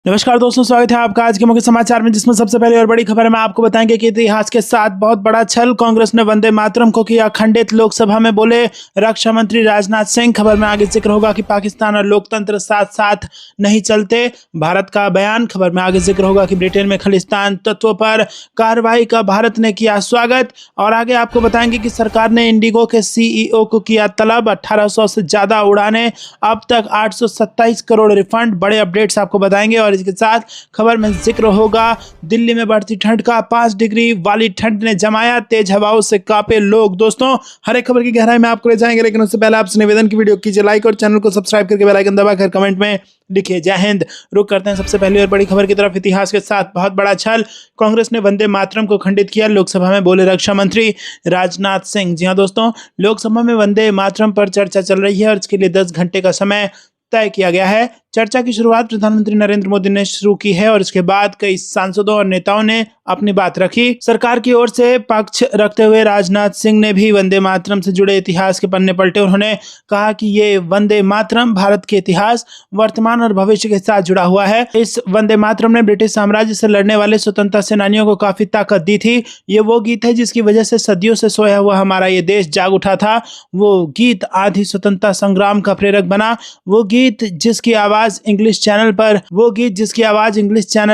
नमस्कार दोस्तों, स्वागत है आपका आज के मुख्य समाचार में, जिसमें सबसे पहले और बड़ी खबर है मैं आपको बताएंगे कि इतिहास के साथ बहुत बड़ा छल, कांग्रेस ने वंदे मातरम को किया खंडित। लोकसभा में बोले रक्षा मंत्री राजनाथ सिंह। खबर में आगे जिक्र होगा कि पाकिस्तान और लोकतंत्र साथ साथ नहीं चलते, भारत का बयान। खबर में आगे जिक्र होगा कि ब्रिटेन में खालिस्तान तत्वों पर कार्रवाई का भारत ने किया स्वागत। और आगे आपको बताएंगे कि सरकार ने इंडिगो के सीईओ को किया तलब, 1800 से ज्यादा उड़ानें, अब तक 827 करोड़ रिफंड। बड़े अपडेट्स आपको बताएंगे। और इसके साथ खबर में जिक्र होगा दिल्ली में बढ़ती ठंड का, 5 डिग्री वाली ठंड ने जमाया, तेज हवाओं से कांपे लोग। दोस्तों, हर एक खबर की गहराई में आपको ले जाएंगे, लेकिन उससे पहले आपसे निवेदन की वीडियो कीजिए लाइक और चैनल को सब्सक्राइब करके बेल आइकन दबाकर कमेंट में लिखिए जय हिंद। रुक करते हैं सबसे पहली और बड़ी खबर की तरफ। इतिहास के साथ बहुत बड़ा छल, कांग्रेस ने वंदे मातरम को खंडित किया। लोकसभा में बोले रक्षा मंत्री राजनाथ सिंह। जी हां दोस्तों, लोकसभा में वंदे मातरम पर चर्चा चल रही है और इसके लिए 10 घंटे का समय तय किया गया है। चर्चा की शुरुआत प्रधानमंत्री नरेंद्र मोदी ने शुरू की है और इसके बाद कई सांसदों और नेताओं ने अपनी बात रखी। सरकार की ओर से पक्ष रखते हुए राजनाथ सिंह ने भी वंदे मातरम से जुड़े इतिहास के पन्ने पलटे। उन्होंने कहा कि ये वंदे मातरम भारत के इतिहास, वर्तमान और भविष्य के साथ जुड़ा हुआ है। इस वंदे मातरम ने ब्रिटिश साम्राज्य से लड़ने वाले स्वतंत्रता सेनानियों को काफी ताकत दी थी। ये वो गीत है जिसकी वजह से सदियों से सोया हुआ हमारा ये देश जाग उठा था। वो गीत आधी स्वतंत्रता संग्राम का प्रेरक बना। वो गीत जिसकी आवाज इंग्लिश चैनल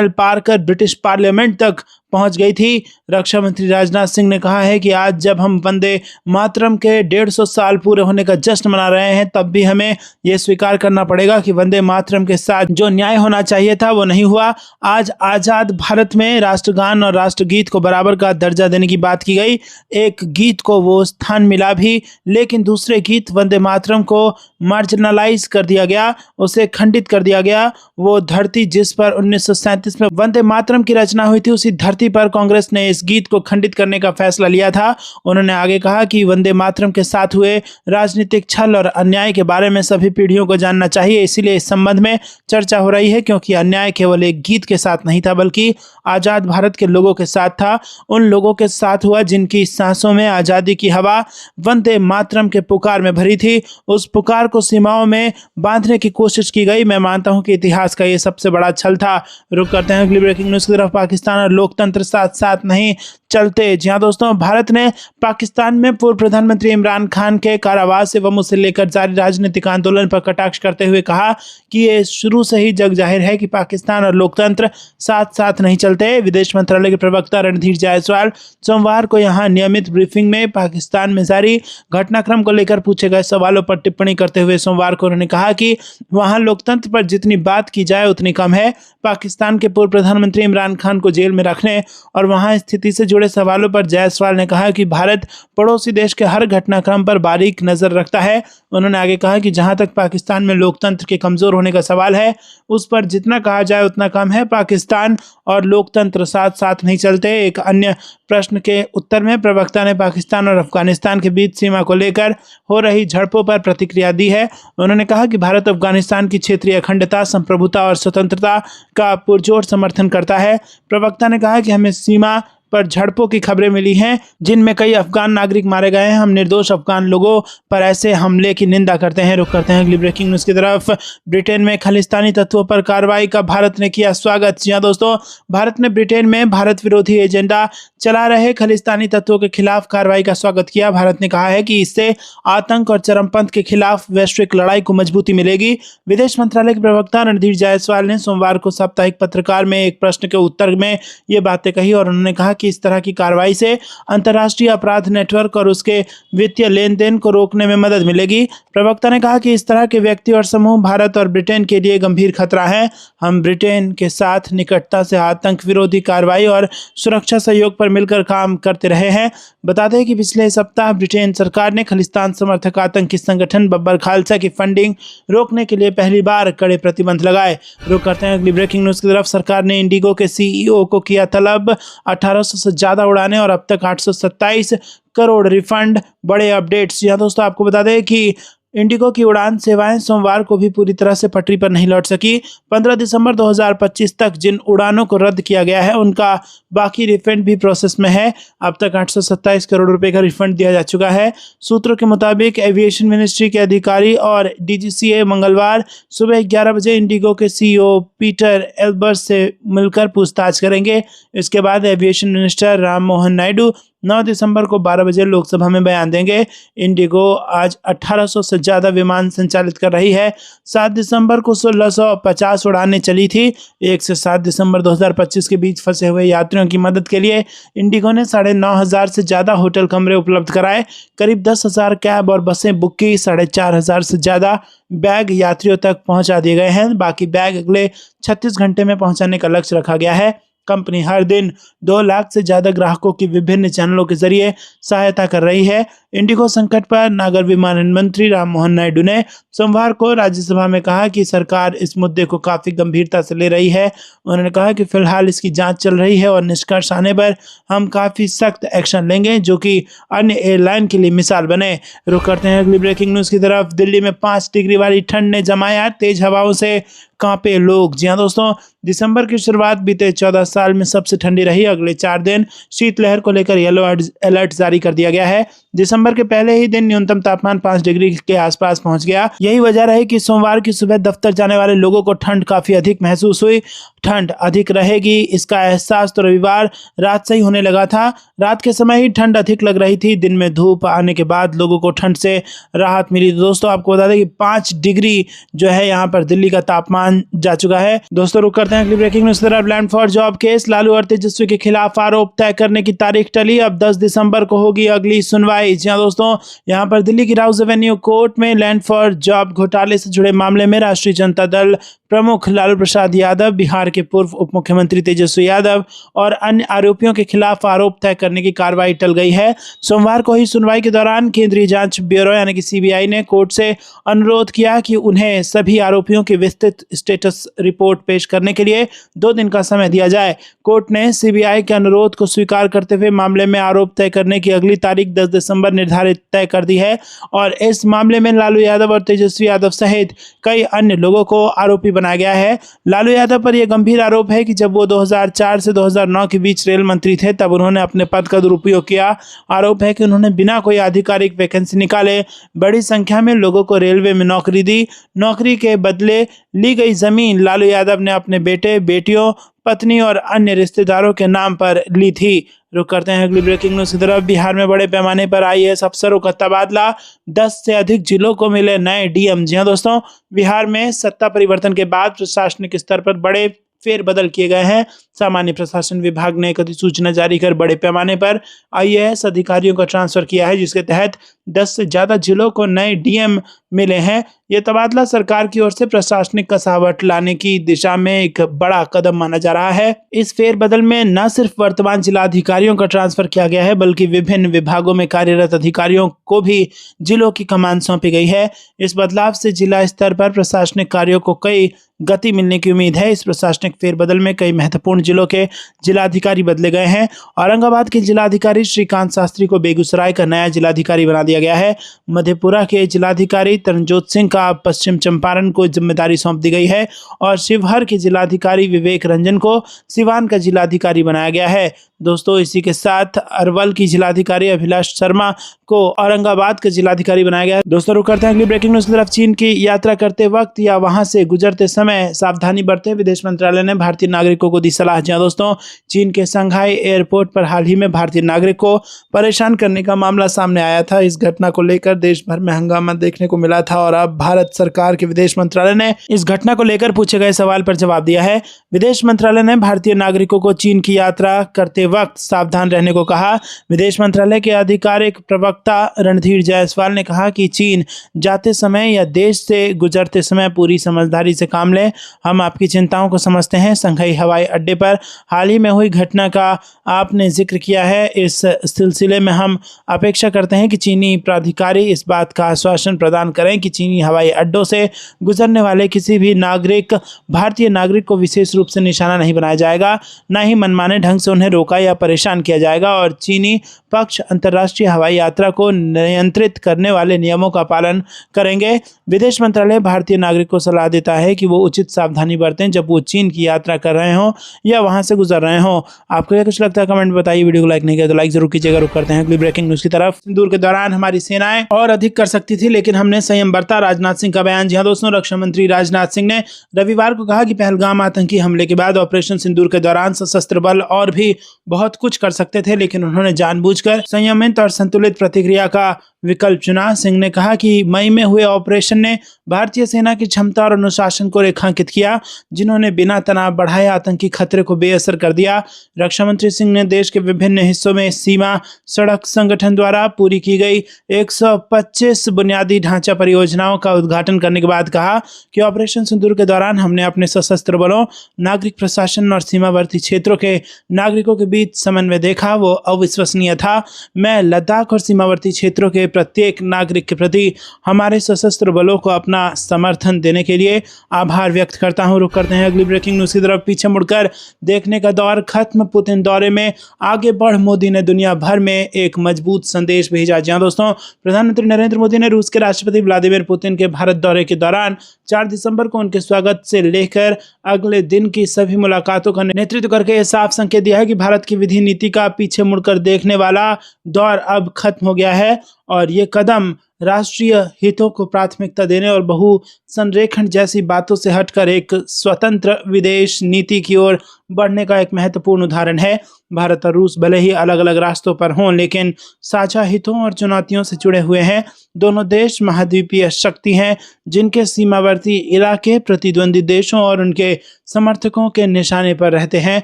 पार कर ब्रिटिश पार्लियामेंट तक पहुंच गई थी। रक्षा मंत्री राजनाथ सिंह ने कहा है कि आज जब हम वंदे मातरम के 150 साल पूरे होने का जश्न मना रहे हैं, तब भी हमें यह स्वीकार करना पड़ेगा कि वंदे मातरम के साथ जो न्याय होना चाहिए था वो नहीं हुआ। आज आजाद भारत में राष्ट्रगान और राष्ट्रगीत को बराबर का दर्जा देने की बात की गई। एक गीत को वो स्थान मिला भी, लेकिन दूसरे गीत वंदे मातरम को मार्जिनलाइज कर दिया गया, उसे खंडित कर दिया गया। वो धरती जिस पर 1937 में वंदे मातरम की रचना हुई थी, उसी धरती पर कांग्रेस ने इस गीत को खंडित करने का फैसला लिया था। उन्होंने आगे कहा कि वंदे मातरम के साथ हुए राजनीतिक छल और अन्याय के बारे में सभी पीढ़ियों को जानना चाहिए, इसीलिए इस संबंध में चर्चा हो रही है, क्योंकि अन्याय केवल एक गीत के साथ नहीं था, बल्कि आजाद भारत के लोगों के साथ था। उन लोगों के साथ हुआ जिनकी सांसों में आजादी की हवा वंदे मातरम के पुकार में भरी थी। उस पुकार को सीमाओं में बांधने की कोशिश की गई। मैं मानता हूं कि इतिहास का यह सबसे बड़ा छल था। रुक करते हैं अगली ब्रेकिंग न्यूज की तरफ। पाकिस्तान और लोकतंत्र साथ साथ नहीं चलते। जी हां दोस्तों, भारत ने पाकिस्तान में पूर्व प्रधानमंत्री इमरान खान के कारावास एवं उसे लेकर जारी राजनीतिक आंदोलन पर कटाक्ष करते हुए कहा कि ये शुरू से ही जग जाहिर है कि पाकिस्तान और लोकतंत्र साथ साथ नहीं चलते। विदेश मंत्रालय के प्रवक्ता रणधीर जायसवाल सोमवार को यहां नियमित ब्रीफिंग में पाकिस्तान में जारी घटनाक्रम को लेकर पूछे गए सवालों पर टिप्पणी करते हुए सोमवार को उन्होंने कहा कि वहां लोकतंत्र पर जितनी बात की जाए उतनी कम है। पाकिस्तान के पूर्व प्रधानमंत्री इमरान खान को जेल में रखने और वहां स्थिति से जुड़े सवालों पर जायसवाल ने कहा कि भारत पड़ोसी देश के हर घटनाक्रम पर बारीक नजर रखता है। उन्होंने आगे कहा कि जहां तक पाकिस्तान में लोकतंत्र के कमजोर होने का सवाल है, उस पर जितना कहा जाए उतना कम है। पाकिस्तान और लोकतंत्र साथ साथ नहीं चलते। एक अन्य प्रश्न के उत्तर में प्रवक्ता ने पाकिस्तान और अफगानिस्तान के बीच सीमा को लेकर हो रही झड़पों पर प्रतिक्रिया दी है। उन्होंने कहा कि भारत अफगानिस्तान की क्षेत्रीय अखंडता, संप्रभुता और स्वतंत्रता का पुरजोर समर्थन करता है। प्रवक्ता ने कहा कि हमें सीमा पर झड़पों की खबरें मिली हैं जिनमें कई अफगान नागरिक मारे गए हैं। हम निर्दोष अफगान लोगों पर ऐसे हमले की निंदा करते हैं। रुक करते हैं अगली ब्रेकिंग न्यूज की तरफ। ब्रिटेन में खालिस्तानी तत्वों पर कार्रवाई का भारत ने किया स्वागत। जी हां दोस्तों, भारत ने ब्रिटेन में भारत विरोधी एजेंडा चला रहे खालिस्तानी तत्वों के खिलाफ कार्रवाई का स्वागत किया। भारत ने कहा है कि इससे आतंक और चरमपंथ के खिलाफ वैश्विक लड़ाई को मजबूती मिलेगी। विदेश मंत्रालय के प्रवक्ता रणधीर जायसवाल ने सोमवार को साप्ताहिक पत्रकार में एक प्रश्न के उत्तर में ये बातें कही और उन्होंने कहा कि इस तरह की कार्रवाई से अंतर्राष्ट्रीय अपराध नेटवर्क और उसके वित्तीय लेन देन को रोकने में मदद मिलेगी। प्रवक्ता ने कहा कि इस तरह के व्यक्ति और समूह भारत और ब्रिटेन के लिए गंभीर खतरा है। हम ब्रिटेन के साथ निकटता से आतंक विरोधी कार्रवाई और सुरक्षा सहयोग पर मिलकर काम करते रहे हैं। बता दें कि पिछले सप्ताह ब्रिटेन सरकार ने खालिस्तान समर्थक आतंकी संगठन बब्बर खालसा की फंडिंग रोकने के लिए पहली बार कड़े प्रतिबंध लगाए। रुक करते हैं अगली ब्रेकिंग न्यूज की तरफ। सरकार ने इंडिगो के सीईओ को किया तलब, 1800 से ज्यादा उड़ाने और अब तक 827 करोड़ रिफंड। बड़े अपडेट्स। यहाँ दोस्तों आपको बता दें कि इंडिगो की उड़ान सेवाएं सोमवार को भी पूरी तरह से पटरी पर नहीं लौट सकी। 15 दिसंबर 2025 तक जिन उड़ानों को रद्द किया गया है उनका बाकी रिफंड भी प्रोसेस में है। अब तक 827 करोड़ रुपए का रिफंड दिया जा चुका है। सूत्रों के मुताबिक एविएशन मिनिस्ट्री के अधिकारी और डीजीसीए मंगलवार सुबह 11 बजे इंडिगो के सीईओ पीटर एल्बर्ट से मिलकर पूछताछ करेंगे। इसके बाद एविएशन मिनिस्टर राम मोहन नायडू 9 दिसंबर को 12 बजे लोकसभा में बयान देंगे। इंडिगो आज 1800 से ज़्यादा विमान संचालित कर रही है। 7 दिसंबर को 1650 उड़ानें चली थी। 1 से 7 दिसंबर 2025 के बीच फंसे हुए यात्रियों की मदद के लिए इंडिगो ने 9,500 से ज़्यादा होटल कमरे उपलब्ध कराए, करीब 10,000 कैब और बसें बुक की, 4,500 से ज़्यादा बैग यात्रियों तक पहुंचा दिए गए हैं। बाकी बैग अगले 36 घंटे में पहुंचाने का लक्ष्य रखा गया है। कंपनी हर दिन 2 लाख से ज़्यादा ग्राहकों की विभिन्न चैनलों के जरिए सहायता कर रही है। इंडिगो संकट पर नागर विमानन मंत्री राम मोहन नायडू ने सोमवार को राज्यसभा में कहा कि सरकार इस मुद्दे को काफ़ी गंभीरता से ले रही है। उन्होंने कहा कि फिलहाल इसकी जांच चल रही है और निष्कर्ष आने पर हम काफ़ी सख्त एक्शन लेंगे जो कि अन्य एयरलाइन के लिए मिसाल बने। रुक करते हैं अगली ब्रेकिंग न्यूज़ की तरफ। दिल्ली में 5 डिग्री वाली ठंड ने जमाया तेज हवाओं से कांपे लोग। जी हाँ दोस्तों, दिसंबर की शुरुआत बीते 14 साल में सबसे ठंडी रही। अगले 4 दिन शीतलहर को लेकर येलो अलर्ट जारी कर दिया गया है। दिसंबर के पहले ही दिन न्यूनतम तापमान 5 डिग्री के आसपास पहुंच गया। यही वजह रही कि सोमवार की सुबह दफ्तर जाने वाले लोगों को ठंड काफी अधिक महसूस हुई। ठंड अधिक रहेगी इसका एहसास तो रविवार रात से ही होने लगा था। रात के समय ही ठंड अधिक लग रही थी। दिन में धूप आने के बाद लोगों को ठंड से राहत मिली। तो दोस्तों आपको बता दें कि 5 डिग्री जो है यहाँ पर दिल्ली का तापमान जा चुका है। दोस्तों रुक करते हैं अगली ब्रेकिंग न्यूज़ की तरफ। Land for job case, Lalu और तेजस्वी के खिलाफ आरोप तय करने की तारीख टली। अब 10 दिसंबर को होगी अगली सुनवाई। जी हाँ दोस्तों, यहाँ पर दिल्ली की राउज एवेन्यू कोर्ट में लैंड फॉर जॉब घोटाले से जुड़े मामले में राष्ट्रीय जनता दल प्रमुख लालू प्रसाद यादव, बिहार के पूर्व उप मुख्यमंत्री तेजस्वी यादव और अन्य आरोपियों के खिलाफ आरोप तय करने की कार्रवाई टल गई है। सोमवार को ही सुनवाई के दौरान केंद्रीय जांच ब्यूरो यानी कि सीबीआई ने कोर्ट से अनुरोध किया कि उन्हें सभी आरोपियों की विस्तृत स्टेटस रिपोर्ट पेश करने के लिए 2 दिन का समय दिया जाए। कोर्ट ने सीबीआई के अनुरोध को स्वीकार करते हुए मामले में आरोप तय करने की अगली तारीख 10 दिसंबर निर्धारित तय कर दी है और इस मामले में लालू यादव और तेजस्वी यादव सहित कई अन्य लोगों को आरोपी बनाया गया है। लालू यादव पर यह गंभीर आरोप है कि जब वो 2004 से 2009 के बीच रेल मंत्री थे तब उन्होंने अपने पद का दुरुपयोग किया। आरोप है कि उन्होंने बिना कोई आधिकारिक वैकेंसी निकाले बड़ी संख्या में लोगों को रेलवे में नौकरी दी। नौकरी के बदले ली गई जमीन लालू यादव ने अपने बेटे, बेटियों, पत्नी और अन्य रिश्तेदारों के नाम पर ली थी। रुक करते हैं अगली ब्रेकिंग न्यूज़ की तरफ। बिहार में बड़े पैमाने पर आईएएस अफसरों का तबादला, 10 से अधिक जिलों को मिले नए डीएम। जी हाँ दोस्तों, बिहार में सत्ता परिवर्तन के बाद प्रशासनिक स्तर पर बड़े फेरबदल किए गए हैं। सामान्य प्रशासन विभाग ने एक अधिसूचना जारी कर बड़े पैमाने पर आईएएस अधिकारियों का ट्रांसफर किया है, जिसके तहत 10 से ज्यादा जिलों को नए डीएम मिले हैं। यह तबादला सरकार की ओर से प्रशासनिक कसावट लाने की दिशा में एक बड़ा कदम माना जा रहा है। इस फेरबदल में न सिर्फ वर्तमान जिला अधिकारियों का ट्रांसफर किया गया है बल्कि विभिन्न विभागों में कार्यरत अधिकारियों को भी जिलों की कमान सौंपी गई है। इस बदलाव से जिला स्तर पर प्रशासनिक कार्यों को कई गति मिलने की उम्मीद है। इस प्रशासनिक फेरबदल में कई महत्वपूर्ण जिलों के जिलाधिकारी बदले गए हैं। औरंगाबाद के जिलाधिकारी श्रीकांत शास्त्री को बेगूसराय का नया जिलाधिकारी बना दिया गया है। मधेपुरा के जिलाधिकारी तरनजोत सिंह का पश्चिम चंपारण को जिम्मेदारी सौंप दी गई है और शिवहर के जिलाधिकारी विवेक रंजन को सिवान का जिलाधिकारी बनाया गया है। दोस्तों इसी के साथ अरवल की जिलाधिकारी अभिलाष शर्मा को औरंगाबाद का जिलाधिकारी बनाया गया है। दोस्तों रुक करते हैं अगली ब्रेकिंग न्यूज़ की तरफ। चीन की यात्रा करते वक्त या वहां से गुजरते समय सावधानी बरतें, विदेश मंत्रालय ने भारतीय नागरिकों को दी सलाह। जी दोस्तों, चीन के शंघाई एयरपोर्ट पर हाल ही में भारतीय नागरिक को परेशान करने का मामला सामने आया था। इस घटना को लेकर देश भर में हंगामा देखने को मिला था और अब भारत सरकार के विदेश मंत्रालय ने इस घटना को लेकर पूछे गए सवाल पर जवाब दिया है। विदेश मंत्रालय ने भारतीय नागरिकों को चीन की यात्रा करते वक्त सावधान रहने को कहा। विदेश मंत्रालय के आधिकारिक प्रवक्ता रणधीर जायसवाल ने कहा कि चीन जाते समय या देश से गुजरते समय पूरी समझदारी से काम लें। हम आपकी चिंताओं को समझते हैं। शंघाई हवाई अड्डे पर हाल ही में हुई घटना का आपने जिक्र किया है। इस सिलसिले में हम अपेक्षा करते हैं कि चीनी प्राधिकारी इस बात का आश्वासन प्रदान करें कि चीनी हवाई अड्डों से गुजरने वाले किसी भी नागरिक भारतीय नागरिक को विशेष रूप से निशाना नहीं बनाया जाएगा, न ही मनमाने ढंग से उन्हें रोका रोका या परेशान किया जाएगा और चीनी पक्ष अंतर्राष्ट्रीय हवाई यात्रा को नियंत्रित करने वाले नियमों का पालन करेंगे। विदेश मंत्रालय भारतीय नागरिक को सलाह देता है कि वो उचित सावधानी बरतें जब वो चीन की यात्रा कर रहे हों या वहां से गुजर रहे हों। आपको क्या कुछ लगता है कमेंट में बताइए। वीडियो को लाइक नहीं किया तो लाइक जरूर कीजिएगा। रुक करते हैं अगली ब्रेकिंग न्यूज की तरफ। सिंदूर के दौरान हमारी सेनाएं और अधिक कर सकती थी लेकिन हमने संयम बरता, राजनाथ सिंह का बयान। जी हां दोस्तों, रक्षा मंत्री राजनाथ सिंह ने रविवार को कहा कि पहलगाम आतंकी हमले के बाद ऑपरेशन सिंदूर के दौरान सशस्त्र बल और भी बहुत कुछ कर सकते थे लेकिन उन्होंने जानबूझकर संयमित और संतुलित प्रतिक्रिया का विकल्प चुना। सिंह ने कहा कि मई में हुए ऑपरेशन ने भारतीय सेना की क्षमता और अनुशासन को रेखांकित किया, जिन्होंने बिना तनाव बढ़ाए आतंकी खतरे को बेअसर कर दिया। रक्षा मंत्री सिंह ने देश के विभिन्न हिस्सों में सीमा सड़क संगठन द्वारा पूरी की गई 125 बुनियादी ढांचा परियोजनाओं का उद्घाटन करने के बाद कहा कि ऑपरेशन सिंदूर के दौरान हमने अपने सशस्त्र बलों, नागरिक प्रशासन और सीमावर्ती क्षेत्रों के नागरिकों के बीच समन्वय देखा। वो अविश्वसनीय था। मैं लद्दाख और सीमावर्ती क्षेत्रों के प्रत्येक नागरिक के प्रति हमारे सशस्त्र बलों को अपना समर्थन देने के लिए आभार व्यक्त करता हूं। रुक करते हैं अगली ब्रेकिंग न्यूज की तरफ। पीछे मुड़कर देखने का दौर खत्म, पुतिन दौरे में आगे बढ़, मोदी ने दुनिया भर में एक मजबूत संदेश भेजा। जी हां दोस्तों, प्रधानमंत्री नरेंद्र मोदी ने रूस के राष्ट्रपति व्लादिमीर पुतिन के भारत दौरे के दौरान 4 दिसंबर को उनके स्वागत से लेकर अगले दिन की सभी मुलाकातों का नेतृत्व करके यह साफ संकेत दिया है कि भारत की विधि नीति का पीछे मुड़कर देखने वाला दौर अब खत्म हो गया है और ये कदम राष्ट्रीय हितों को प्राथमिकता देने और बहु संरेखण जैसी बातों से हटकर एक स्वतंत्र विदेश नीति की ओर बढ़ने का एक महत्वपूर्ण उदाहरण है। भारत और रूस भले ही अलग अलग रास्तों पर हों लेकिन साझा हितों और चुनौतियों से जुड़े हुए हैं। दोनों देश महाद्वीपीय शक्ति हैं जिनके सीमावर्ती इलाके प्रतिद्वंदी देशों और उनके समर्थकों के निशाने पर रहते हैं।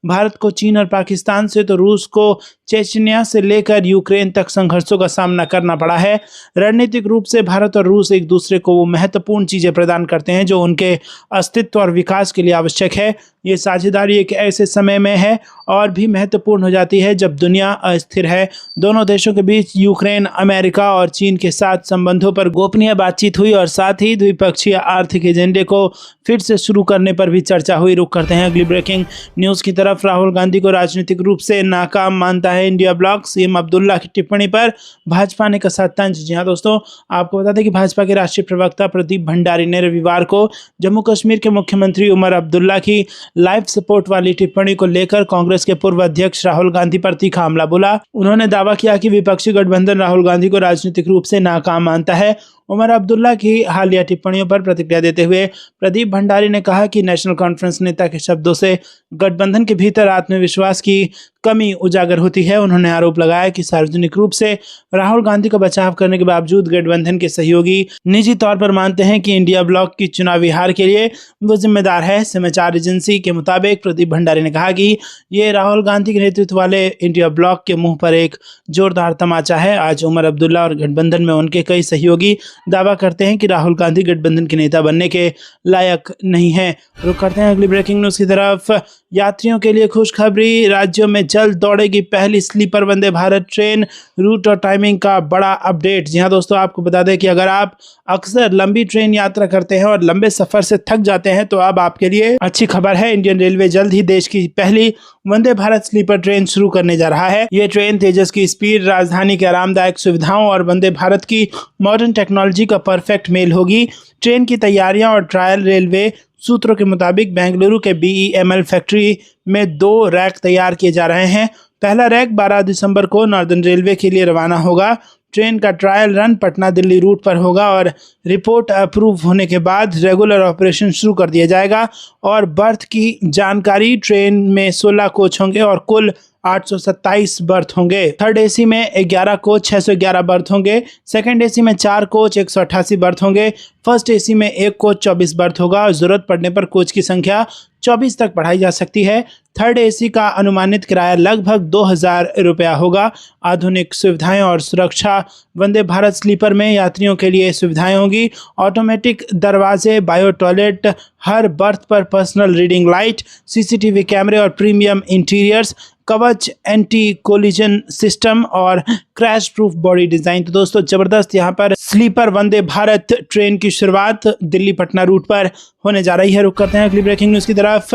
भारत को चीन और पाकिस्तान से तो रूस को चेचनिया से लेकर यूक्रेन तक संघर्षों का सामना करना पड़ा है। रणनीतिक रूप से भारत और रूस एक दूसरे को वो महत्वपूर्ण चीजें प्रदान करते हैं जो उनके अस्तित्व और विकास के लिए आवश्यक है। ये साझेदारी एक ऐसे समय में है और भी महत्वपूर्ण हो जाती है जब दुनिया अस्थिर है। दोनों देशों के बीच यूक्रेन, अमेरिका और चीन के साथ संबंधों पर गोपनीय बातचीत हुई और साथ ही द्विपक्षीय आर्थिक एजेंडे को फिर से शुरू करने पर भी चर्चा हुई। रुक करते हैं अगली ब्रेकिंग न्यूज की तरफ। राहुल गांधी को राजनीतिक रूप से नाकाम मानता है इंडिया ब्लॉक, सीएम अब्दुल्ला की टिप्पणी पर भाजपा ने कसा तंज। जी हां दोस्तों, आपको बता दें कि भाजपा के राष्ट्रीय प्रवक्ता प्रदीप भंडारी ने रविवार को जम्मू कश्मीर के मुख्यमंत्री उमर अब्दुल्ला की लाइफ सपोर्ट वाली टिप्पणी को लेकर कांग्रेस के पूर्व अध्यक्ष राहुल गांधी पर तीखा हमला बोला। उन्होंने दावा किया कि विपक्षी गठबंधन राहुल गांधी को राजनीतिक रूप से नाकाम मानता है। उमर अब्दुल्ला की हालिया टिप्पणियों पर प्रतिक्रिया देते हुए प्रदीप भंडारी ने कहा कि नेशनल कॉन्फ्रेंस नेता के शब्दों से गठबंधन के भीतर आत्मविश्वास की कमी उजागर होती है। उन्होंने आरोप लगाया कि सार्वजनिक रूप से राहुल गांधी का बचाव करने के बावजूद गठबंधन के सहयोगी निजी तौर पर मानते हैं कि इंडिया ब्लॉक की चुनावी हार के लिए वो जिम्मेदार है। समाचार एजेंसी के मुताबिक प्रदीप भंडारी ने कहा कि ये राहुल गांधी के नेतृत्व वाले इंडिया ब्लॉक के मुंह पर एक जोरदार तमाचा है। आज उमर अब्दुल्ला और गठबंधन में उनके कई सहयोगी दावा करते हैं कि राहुल गांधी गठबंधन के नेता बनने के लायक नहीं है। रुक करते हैं अगली ब्रेकिंग न्यूज की तरफ। यात्रियों के लिए खुशखबरी, राज्यों में जल्द दौड़ेगी पहली sleeper Vande Bharat train. Root और टाइमिंग का बड़ा अपडेट। जी हां दोस्तों, आपको बता दें कि अगर आप अक्सर लंबी ट्रेन यात्रा करते हैं और लंबे सफर से थक जाते हैं तो अब आपके लिए अच्छी खबर है। इंडियन रेलवे जल्द ही देश की पहली वंदे भारत स्लीपर ट्रेन शुरू करने जा रहा है। ये ट्रेन तेजस की स्पीड, राजधानी के आरामदायक सुविधाओं और वंदे भारत की मॉडर्न टेक्नोलॉजी का परफेक्ट मेल होगी। ट्रेन की तैयारियां और ट्रायल रेलवे सूत्रों के मुताबिक बेंगलुरु के BEML फैक्ट्री में 2 रैक तैयार किए जा रहे हैं। पहला रैक 12 दिसंबर को नॉर्दर्न रेलवे के लिए रवाना होगा। ट्रेन का trial run Patna Delhi route पर होगा और रिपोर्ट अप्रूव होने के बाद रेगुलर ऑपरेशन शुरू कर दिया जाएगा। और बर्थ की जानकारी, ट्रेन में 16 कोच होंगे और कुल 827 बर्थ होंगे। थर्ड एसी में 11 कोच 611 बर्थ होंगे। सेकंड एसी में 4 कोच 188 बर्थ होंगे। फर्स्ट एसी में 1 कोच 24 बर्थ होगा और जरूरत पड़ने पर कोच की संख्या 24 तक बढ़ाई जा सकती है। थर्ड एसी का अनुमानित किराया लगभग 2000 रुपया होगा। आधुनिक सुविधाएं और सुरक्षा, वंदे भारत स्लीपर में यात्रियों के लिए सुविधाएं होंगी। ऑटोमेटिक दरवाजे, बायो टॉयलेट, हर बर्थ पर पर्सनल रीडिंग लाइट, CCTV कैमरे और प्रीमियम इंटीरियर्स, कवच, एंटी कोलिजन सिस्टम और क्रैश प्रूफ बॉडी डिजाइन। तो दोस्तों, जबरदस्त यहाँ पर स्लीपर वंदे भारत ट्रेन की शुरुआत दिल्ली पटना रूट पर होने जा रही है। रुक करते हैं अगली ब्रेकिंग न्यूज की तरफ।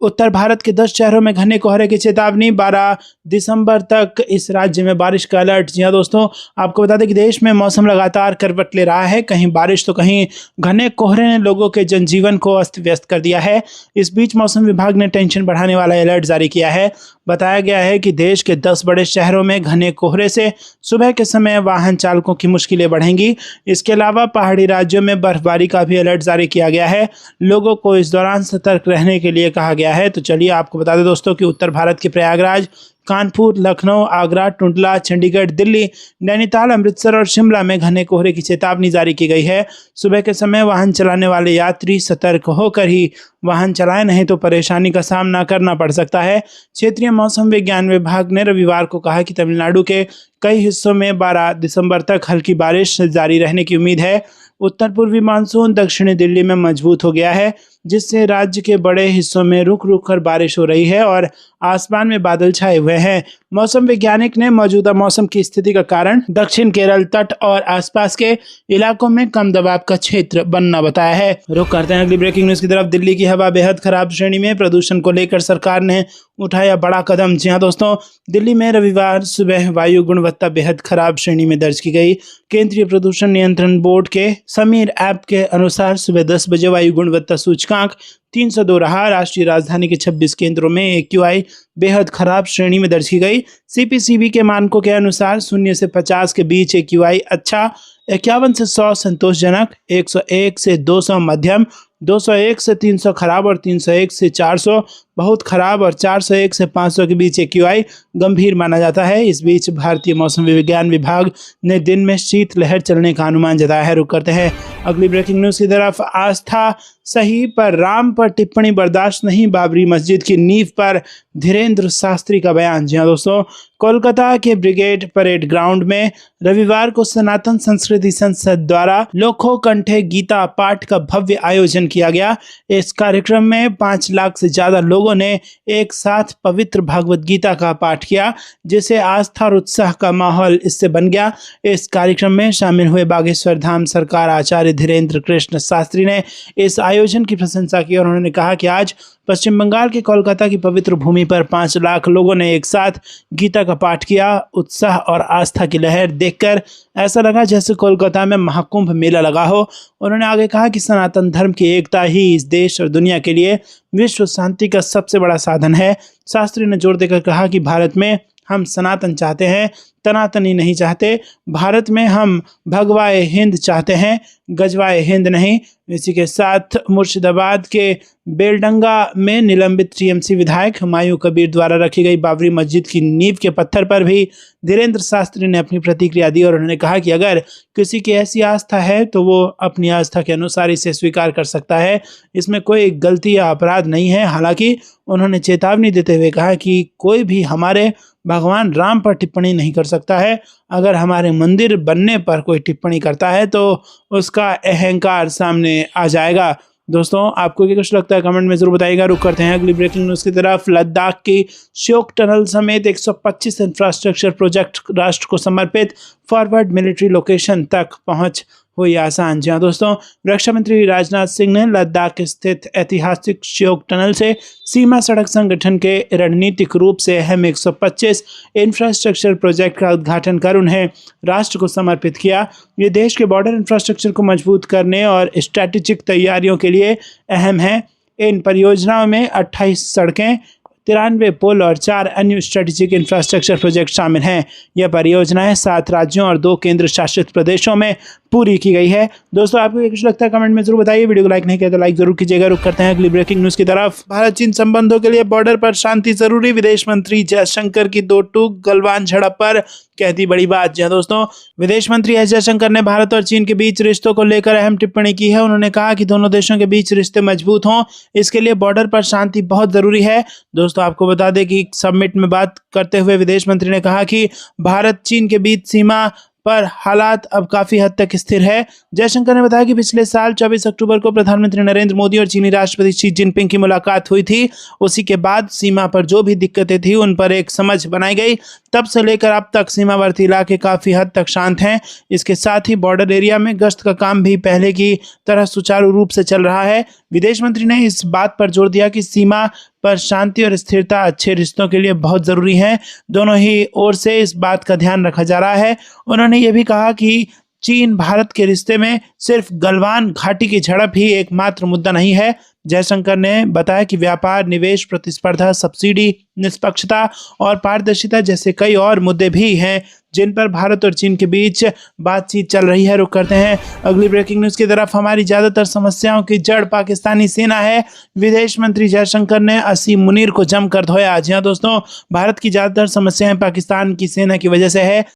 उत्तर भारत के 10 शहरों में घने कोहरे की चेतावनी, 12 दिसंबर तक इस राज्य में बारिश का अलर्ट। जी हाँ दोस्तों, आपको बता दें कि देश में मौसम लगातार करवट ले रहा है, कहीं बारिश तो कहीं घने कोहरे ने लोगों के जनजीवन को अस्त व्यस्त कर दिया है। इस बीच मौसम विभाग ने टेंशन बढ़ाने वाला अलर्ट जारी किया है। बताया गया है कि देश के 10 बड़े शहरों में घने कोहरे से सुबह के समय वाहन चालकों की मुश्किलें बढ़ेंगी। इसके अलावा पहाड़ी राज्यों में बर्फबारी का भी अलर्ट जारी किया गया है। लोगों को इस दौरान सतर्क रहने के लिए कहा गया है। तो चलिए आपको बता दें दोस्तों कि उत्तर भारत के प्रयागराज, कानपुर, लखनऊ, आगरा, टुंडला, चंडीगढ़, दिल्ली, नैनीताल, अमृतसर और शिमला में घने कोहरे की चेतावनी जारी की गई है। सुबह के समय वाहन चलाने वाले यात्री सतर्क होकर ही वाहन चलाएं, नहीं तो परेशानी का सामना करना पड़ सकता है। क्षेत्रीय मौसम विज्ञान विभाग ने रविवार को कहा कि तमिलनाडु के कई हिस्सों में 12 दिसंबर तक हल्की बारिश जारी रहने की उम्मीद है। उत्तर पूर्वी मानसून दक्षिणी दिल्ली में मजबूत हो गया है, जिससे राज्य के बड़े हिस्सों में रुक रुक कर बारिश हो रही है और आसमान में बादल छाए हुए हैं। मौसम वैज्ञानिक ने मौजूदा मौसम की स्थिति का कारण दक्षिण केरल तट और आसपास के इलाकों में कम दबाव का क्षेत्र बनना बताया है। रुक करते हैं अगली ब्रेकिंग न्यूज की तरफ। दिल्ली की हवा बेहद खराब श्रेणी में, प्रदूषण को लेकर सरकार ने उठाया बड़ा कदम। जी हाँ दोस्तों, दिल्ली में रविवार सुबह वायु गुणवत्ता बेहद खराब श्रेणी में दर्ज की गई। केंद्रीय प्रदूषण नियंत्रण बोर्ड के समीर ऐप के अनुसार सुबह 10 बजे वायु गुणवत्ता सूचकांक 302 रहा। राष्ट्रीय राजधानी के 26 केंद्रों में AQI बेहद खराब श्रेणी में दर्ज की गई। CPCB के मानकों के अनुसार 0 से 50 के बीच AQI अच्छा, 51 से 100 संतोषजनक, 101 से 200 मध्यम, 201 से 300 खराब और 301 से 400 बहुत खराब और 401 से 500 के बीच AQI गंभीर माना जाता है। इस बीच भारतीय मौसम विज्ञान विभाग ने दिन में शीतलहर चलने का अनुमान जताया है। रुक करते हैं अगली ब्रेकिंग न्यूज की तरफ। आस्था सही पर राम पर टिप्पणी बर्दाश्त नहीं, बाबरी मस्जिद की नींव पर धीरेन्द्र शास्त्री का बयान। जी हाँ दोस्तों, कोलकाता के ब्रिगेड परेड ग्राउंड में रविवार को सनातन संस्कृति संसद द्वारा लोको कंठे गीता पाठ का भव्य आयोजन किया गया। इस कार्यक्रम में 5 लाख से ज्यादा लोगों ने एक साथ पवित्र भगवत गीता का पाठ किया, जिसे आस्था और उत्साह का माहौल इससे बन गया। इस कार्यक्रम में शामिल हुए बागेश्वर धाम सरकार आचार्य धीरेन्द्र कृष्ण शास्त्री ने इस आयोजन की प्रशंसा की और उन्होंने कहा कि आज पश्चिम बंगाल के कोलकाता की पवित्र भूमि पर 5 लाख लोगों ने एक साथ गीता का पाठ किया। उत्साह और आस्था की लहर देखकर ऐसा लगा जैसे कोलकाता में महाकुंभ मेला लगा हो। उन्होंने आगे कहा कि सनातन धर्म की एकता ही इस देश और दुनिया के लिए विश्व शांति का सबसे बड़ा साधन है। शास्त्री ने जोर देकर कहा कि भारत में हम सनातन चाहते हैं, तनातनी नहीं चाहते। भारत में हम भगवाए हिंद चाहते हैं, गजवाए हिंद नहीं। इसी के साथ मुर्शिदाबाद के बेलडंगा में निलंबित TMC विधायक हुमायूं कबीर द्वारा रखी गई बाबरी मस्जिद की नींव के पत्थर पर भी धीरेन्द्र शास्त्री ने अपनी प्रतिक्रिया दी और उन्होंने कहा कि अगर किसी की ऐसी आस्था है तो वो अपनी आस्था के अनुसार इसे स्वीकार कर सकता है, इसमें कोई गलती या अपराध नहीं है। हालांकि उन्होंने चेतावनी देते हुए कहा कि कोई भी हमारे भगवान राम पर टिप्पणी नहीं कर सकता है। अगर हमारे मंदिर बनने पर कोई टिप्पणी करता है तो उसका अहंकार सामने आ जाएगा। दोस्तों, आपको क्या कुछ लगता है कमेंट में जरूर बताइएगा। रुक करते हैं अगली ब्रेकिंग न्यूज की तरफ। लद्दाख की श्योक टनल समेत 125 इंफ्रास्ट्रक्चर प्रोजेक्ट राष्ट्र को समर्पित, फॉरवर्ड मिलिट्री लोकेशन तक पहुंच हुई आसान। जी हाँ दोस्तों, रक्षा मंत्री राजनाथ सिंह ने लद्दाख स्थित ऐतिहासिक श्योक टनल से सीमा सड़क संगठन के रणनीतिक रूप से अहम 125 इंफ्रास्ट्रक्चर प्रोजेक्ट का उद्घाटन कर उन्हें राष्ट्र को समर्पित किया। ये देश के बॉर्डर इंफ्रास्ट्रक्चर को मजबूत करने और स्ट्रैटेजिक तैयारियों के लिए अहम है। इन परियोजनाओं में 28 सड़कें, 93 पुल और 4 अन्य स्ट्रेटेजिक इंफ्रास्ट्रक्चर प्रोजेक्ट शामिल हैं। यह परियोजनाएं 7 राज्यों और 2 केंद्र शासित प्रदेशों में पूरी की गई है। दोस्तों, आपको ये कुछ लगता है कमेंट में जरूर बताइए। वीडियो को लाइक नहीं किया तो लाइक जरूर कीजिएगा। रुक करते हैं अगली ब्रेकिंग न्यूज की तरफ। भारत चीन संबंधों के लिए बॉर्डर पर शांति जरूरी, विदेश मंत्री जयशंकर की 2 टूक गलवान झड़प पर कहती बड़ी बात। जी दोस्तों, विदेश मंत्री एस जयशंकर ने भारत और चीन के बीच रिश्तों को लेकर अहम टिप्पणी की है। उन्होंने कहा कि दोनों देशों के बीच रिश्ते मजबूत हों, इसके लिए बॉर्डर पर शांति बहुत जरूरी है। दोस्तों, आपको बता दें कि समिट में बात करते हुए विदेश मंत्री ने कहा कि भारत चीन के बीच सीमा पर हालात अब काफी हद तक स्थिर है। जयशंकर ने बताया कि पिछले साल 24 अक्टूबर को प्रधानमंत्री नरेंद्र मोदी और चीनी राष्ट्रपति शी जिनपिंग की मुलाकात हुई थी। उसी के बाद सीमा पर जो भी दिक्कतें थी उन पर एक समझ बनाई गई। तब से लेकर अब तक सीमावर्ती इलाके काफी हद तक शांत हैं। इसके साथ ही बॉर्डर एरिया में गश्त का काम भी पहले की तरह सुचारू रूप से चल रहा है। विदेश मंत्री ने इस बात पर जोर दिया कि सीमा पर शांति और स्थिरता अच्छे रिश्तों के लिए बहुत ज़रूरी है। दोनों ही ओर से इस बात का ध्यान रखा जा रहा है। उन्होंने ये भी कहा कि चीन भारत के रिश्ते में सिर्फ गलवान घाटी की झड़प ही एकमात्र मुद्दा नहीं है। जयशंकर ने बताया कि व्यापार, निवेश, प्रतिस्पर्धा, सब्सिडी, निष्पक्षता और पारदर्शिता जैसे कई और मुद्दे भी हैं जिन पर भारत और चीन के बीच बातचीत चल रही है। रुक करते हैं अगली ब्रेकिंग न्यूज़ की तरफ। हमारी ज़्यादातर समस्याओं की जड़ पाकिस्तानी सेना है। विदेश मंत्री जयशंकर ने असीम मुनीर को जमकर धोया। जी हाँ दोस्तों, भारत की ज़्यादातर समस्याएं पाकिस्तान की सेना की वजह से है।